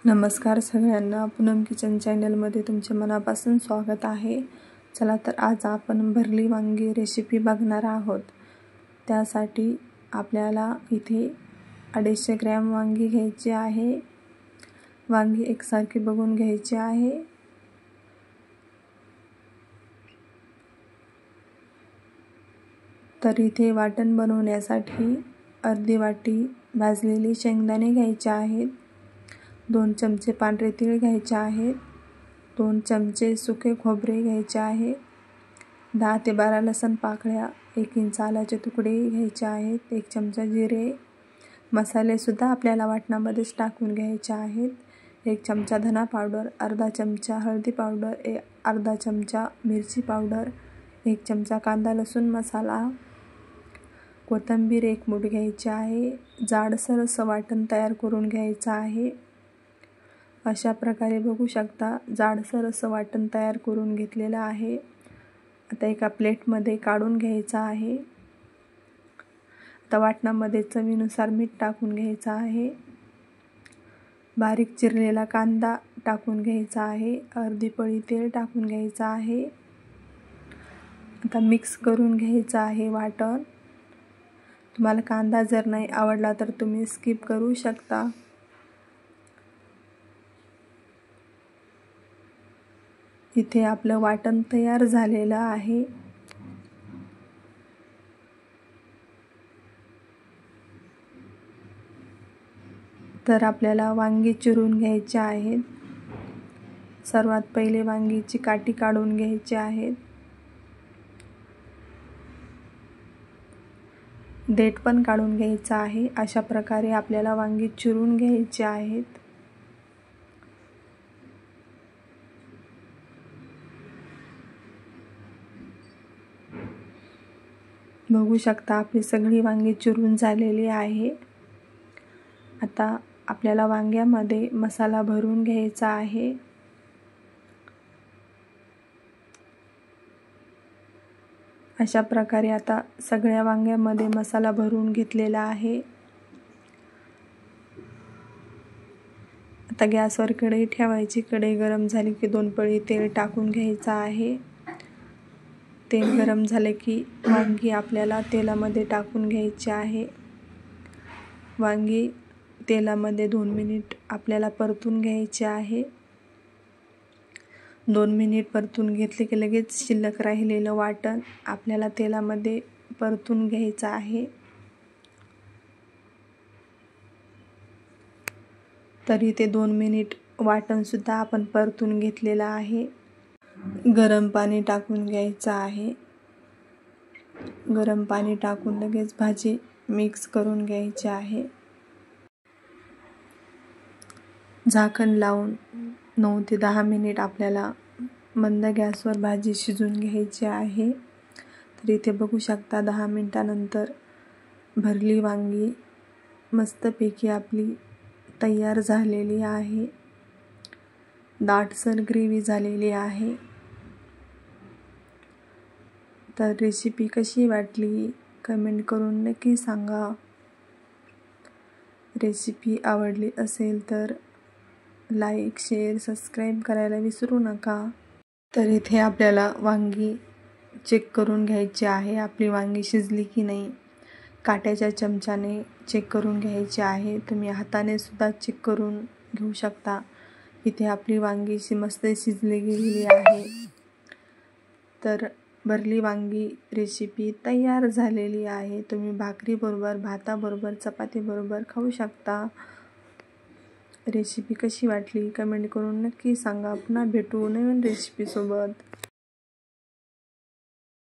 नमस्कार सगळ्यांना, पूनम किचन चॅनलमध्ये तुमचे मनापासून स्वागत आहे. चला तर आज आपण भरली वांगी रेसिपी बघणार आहोत. त्यासाठी आपल्याला इथे 250 ग्रॅम वांगी घ्यायची आहे. वांगी एकसारखी बघून घ्यायची आहे. तर इथे वाटण बनवण्यासाठी अर्धी वाटी भाजलेली शेंगदाणे घ्यायचे आहेत. 2 चमचे पांढरे तीळ घ्यायचे आहेत. 2 चमचे सुके खोबरे घ्यायचे आहे. 10 ते 12 लसूण पाकळ्या, 1 इंच आल्याचे तुकडे घ्यायचे आहेत. 1 चमचा जिरे. मसाले सुद्धा आपल्याला वाटणामध्येच टाकून घ्यायचे आहेत. 1 चमचा धना पावडर, अर्धा चमचा हळदी पावडर, अर्धा चमचा मिरची पावडर, 1 चमचा कांदा लसूण मसाला, कोथिंबीर 1 मूठ घ्यायची आहे. जाडसर असं वाटण तयार करून घ्यायचं आहे. अशा प्रकारे बघू शकता, जाडसर असं वाटण तयार करून घेतलेलं आहे. आता एका प्लेटमध्ये काढून घ्यायचं आहे. आता वाटणामध्ये चवीनुसार मीठ टाकून घ्यायचं आहे. बारीक चिरलेला कांदा टाकून घ्यायचा आहे. अर्धी पळी तेल टाकून घ्यायचं आहे. आता मिक्स करून घ्यायचं आहे वाटण. तुम्हाला कांदा जर नाही आवडला तर तुम्ही स्किप करू शकता. इथे आपलं वाटण तयार झालेलं आहे. तर आपल्याला वांगी चिरून घ्यायची आहेत. सर्वात पहिले वांगीची काठी काढून घ्यायची आहेत. देठ पण काढून घ्यायचं आहे. अशा प्रकारे आपल्याला वांगी चिरून घ्यायची आहेत. बघू शकता, आपली सगळी वांगी चिरून झालेली आहे. आता आपल्याला वांग्यामध्ये मसाला भरून घ्यायचा आहे. अशा प्रकारे आता सगळ्या वांग्यामध्ये मसाला भरून घेतलेला आहे. आता गॅसवर कढई ठेवायची. कढई गरम झाली की 2 पळी तेल टाकून घ्यायचं आहे. तेल गरम झाले की वांगी आपल्याला तेलामध्ये टाकून घ्यायची आहे. वांगी तेलामध्ये 2 मिनिट आपल्याला परतून घ्यायचे आहे. 2 मिनिट परतून घेतले की लगेच शिल्लक राहिलेलं वाटण आपल्याला तेलामध्ये परतून घ्यायचं आहे. तरी ते 2 मिनिट वाटणसुद्धा आपण परतून घेतलेलं आहे. गरम पाणी टाकून घ्यायचं आहे. गरम पाणी टाकून लगेच भाजी मिक्स करून घ्यायची आहे. झाकण लावून 9 ते 10 मिनिट आपल्याला मंद गॅसवर भाजी शिजून घ्यायची आहे. तर इथे बघू शकता, 10 मिनिटानंतर भरली वांगी मस्तपैकी आपली तयार झालेली आहे. दाटसर ग्रेव्ही झालेली आहे. तर रेसिपी कशी वाटली कमेंट करून नक्की सांगा. रेसिपी आवडली असेल तर लाईक, शेअर, सबस्क्राईब करायला विसरू नका. तर इथे आपल्याला वांगी चेक करून घ्यायची आहे. आपली वांगी शिजली की नाही काट्याच्या चमच्याने चेक करून घ्यायची आहे. तुम्ही हाताने सुद्धा चेक करून घेऊ शकता. इथे आपली वांगी मस्त शिजली गेलेली आहे. तर भरली वांगी रेसिपी तयार झालेली आहे. तुम्ही भाकरीबरोबर, भाताबरोबर, चपातीबरोबर खाऊ शकता. रेसिपी कशी वाटली कमेंट करून नक्की सांगा. पुन्हा भेटू नवीन रेसिपीसोबत.